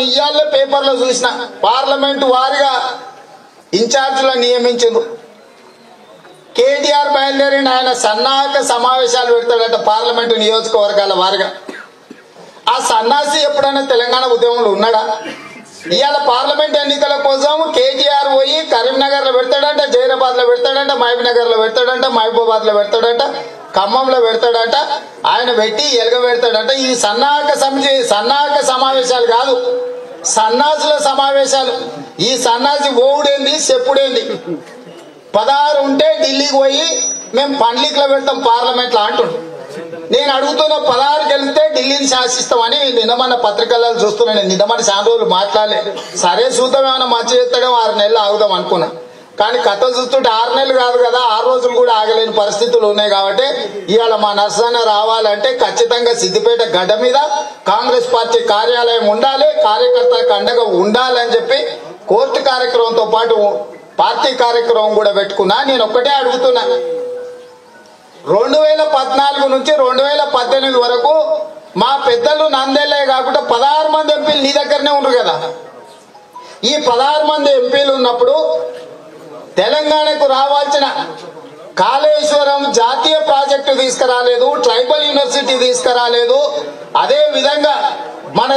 ఇయ్యాల పేపర్లో చూసిన పార్లమెంటు వారిగా ఇన్ఛార్జీలను నియమించారు. కేటీఆర్ బయలుదేరిన ఆయన సన్నాహక సమావేశాలు పెడతాడట పార్లమెంటు నియోజకవర్గాల వారిగా. ఆ సన్నాసి ఎప్పుడైనా తెలంగాణ ఉద్యమంలో ఉన్నాడా? ఇవాళ పార్లమెంట్ ఎన్నికల కోసం కేటీఆర్ పోయి కరీంనగర్ లో పెడతాడంట, జైరాబాద్ లో పెడతాడంట, మహబూబ్నగర్ లో పెడతాడంట, మహబూబాబాద్ లో పెడతాడంట, ఖమ్మంలో పెడతాడంట. ఆయన పెట్టి ఎలుగ పెడతాడంట. ఈ సన్నాహక సమావేశాలు కాదు, సన్నాసుల సమావేశాలు. ఈ సన్నాసి ఓవుడేంది చెప్పుడేంది? 16 ఉంటే ఢిల్లీకి పోయి మేము పండ్లిక్లో పెడతాం పార్లమెంట్ లో అంటుండు. నేను అడుగుతున్న 16 గెలిస్తే ఢిల్లీని శాసిస్తామని నిన్నమన్న పత్రికల్లో చూస్తున్నాను. నిన్నమన్న చాలా రోజులు మాట్లాడలేదు. సరే చూద్దాం, ఏమైనా మంచి చేస్తాడో 6 నెలలు ఆగుదాం అనుకున్నా. కానీ కథ చూస్తుంటే 6 నెలలు కాదు కదా, 6 రోజులు కూడా ఆగలేని పరిస్థితులు ఉన్నాయి. కాబట్టి ఇవాళ మా నర్సన్న రావాలంటే ఖచ్చితంగా సిద్దిపేట గడ్డ మీద కాంగ్రెస్ పార్టీ కార్యాలయం ఉండాలి, కార్యకర్తలకు అండగా ఉండాలని చెప్పి కోర్టు కార్యక్రమంతో పాటు పార్టీ కార్యక్రమం కూడా పెట్టుకున్నా. నేను ఒక్కటే అడుగుతున్నా, 2014 నుంచి 2018 వరకు మా పెద్దలు నందేలే కాకుండా 16 మంది ఎంపీలు నీ దగ్గరనే ఉన్నారు కదా. ఈ 16 మంది ఎంపీలు ఉన్నప్పుడు తెలంగాణకు రావాల్సిన కాళేశ్వరం జాతీయ ప్రాజెక్టు తీసుకురాలేదు, ట్రైబల్ యూనివర్సిటీ తీసుకురాలేదు, అదే విధంగా మన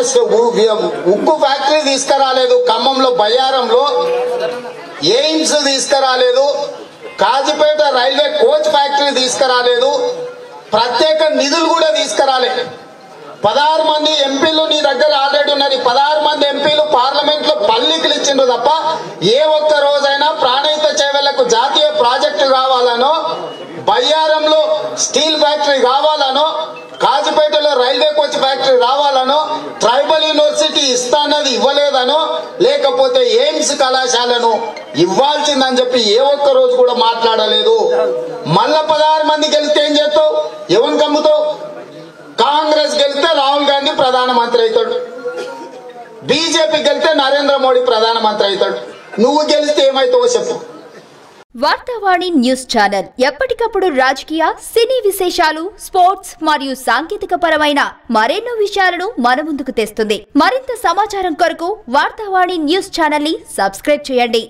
ఉక్కు ఫ్యాక్టరీ తీసుకురాలేదు, ఖమ్మంలో బయ్యారంలో ఎయిమ్స్ తీసుకురాలేదు, కాజీపేట రైల్వే కోచ్ ఫ్యాక్టరీ తీసుకురాలేదు, ప్రత్యేక నిధులు కూడా తీసుకురాలేదు. 16 మంది ఎంపీలు నీ దగ్గర ఆల్రెడీ ఉన్నారు. 16 మంది ఎంపీలు పార్లమెంట్ లో పల్లికలు ఇచ్చిండ్రు తప్ప ఏ ఒక్క రోజైనా ప్రాణహిత చేవలకు జాతీయ ప్రాజెక్టు కావాలనో, బయ్యారంలో స్టీల్ ఫ్యాక్టరీ కావాలనో, కాజీపేటలో రైల్వే కోచ్ ఫ్యాక్టరీ రావాలనో, ట్రైబల్ యూనివర్సిటీ ఇస్తానది ఇవ్వలేదనో, లేకపోతే ఎయిమ్స్ కళాశాలను ఇవ్వాల్సిందని చెప్పి ఏ ఒక్క రోజు కూడా మాట్లాడలేదు. మళ్ళా 16 మంది గెలిస్తే ఏం చేస్తావు? ఎవరికి అమ్ముతావు? కాంగ్రెస్ గెలిస్తే రాహుల్ గాంధీ ప్రధానమంత్రి అవుతాడు, బీజేపీ గెలిస్తే నరేంద్ర మోడీ ప్రధానమంత్రి అవుతాడు. నువ్వు గెలిస్తే ఏమైతావో చెప్పు. వార్తావాణి న్యూస్ ఛానల్ ఎప్పటికప్పుడు రాజకీయ, సినీ విశేషాలు, స్పోర్ట్స్ మరియు సాంకేతిక పరమైన మరెన్నో విషయాలను మన ముందుకు తెస్తుంది. మరింత సమాచారం కొరకు వార్తావాణి న్యూస్ ఛానల్ ని సబ్స్క్రైబ్ చేయండి.